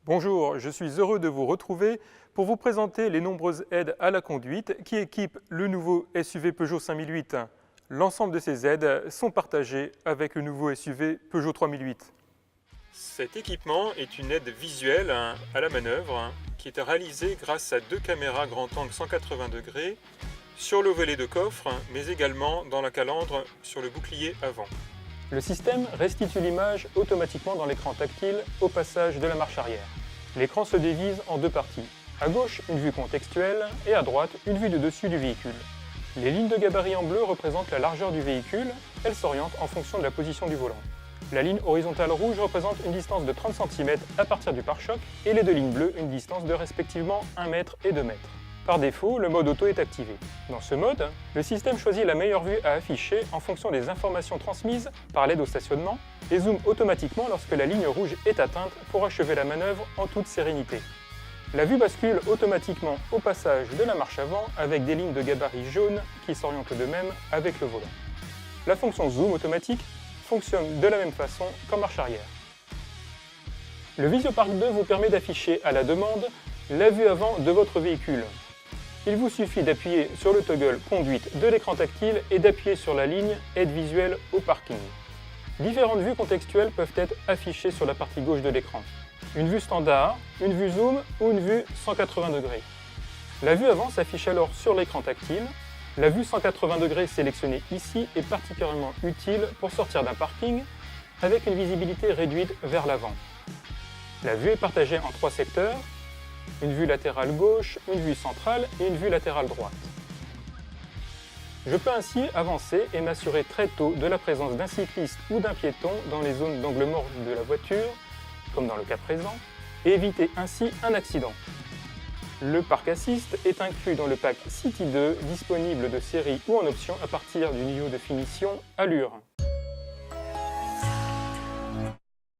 Bonjour, je suis heureux de vous retrouver pour vous présenter les nombreuses aides à la conduite qui équipent le nouveau SUV Peugeot 5008. L'ensemble de ces aides sont partagées avec le nouveau SUV Peugeot 3008. Cet équipement est une aide visuelle à la manœuvre qui est réalisée grâce à deux caméras grand angle 180 degrés sur le volet de coffre, mais également dans la calandre sur le bouclier avant. Le système restitue l'image automatiquement dans l'écran tactile au passage de la marche arrière. L'écran se divise en deux parties. À gauche, une vue contextuelle et à droite, une vue de dessus du véhicule. Les lignes de gabarit en bleu représentent la largeur du véhicule. Elles s'orientent en fonction de la position du volant. La ligne horizontale rouge représente une distance de 30 cm à partir du pare-choc et les deux lignes bleues une distance de respectivement 1 m et 2 m. Par défaut, le mode auto est activé. Dans ce mode, le système choisit la meilleure vue à afficher en fonction des informations transmises par l'aide au stationnement et zoome automatiquement lorsque la ligne rouge est atteinte pour achever la manœuvre en toute sérénité. La vue bascule automatiquement au passage de la marche avant avec des lignes de gabarit jaune qui s'orientent de même avec le volant. La fonction zoom automatique fonctionne de la même façon qu'en marche arrière. Le VisioPark 2 vous permet d'afficher à la demande la vue avant de votre véhicule. Il vous suffit d'appuyer sur le toggle conduite de l'écran tactile et d'appuyer sur la ligne aide visuelle au parking. Différentes vues contextuelles peuvent être affichées sur la partie gauche de l'écran. Une vue standard, une vue zoom ou une vue 180 degrés. La vue avant s'affiche alors sur l'écran tactile. La vue 180 degrés sélectionnée ici est particulièrement utile pour sortir d'un parking avec une visibilité réduite vers l'avant. La vue est partagée en trois secteurs. Une vue latérale gauche, une vue centrale et une vue latérale droite. Je peux ainsi avancer et m'assurer très tôt de la présence d'un cycliste ou d'un piéton dans les zones d'angle mort de la voiture, comme dans le cas présent, et éviter ainsi un accident. Le Park Assist est inclus dans le pack City 2, disponible de série ou en option à partir du niveau de finition Allure.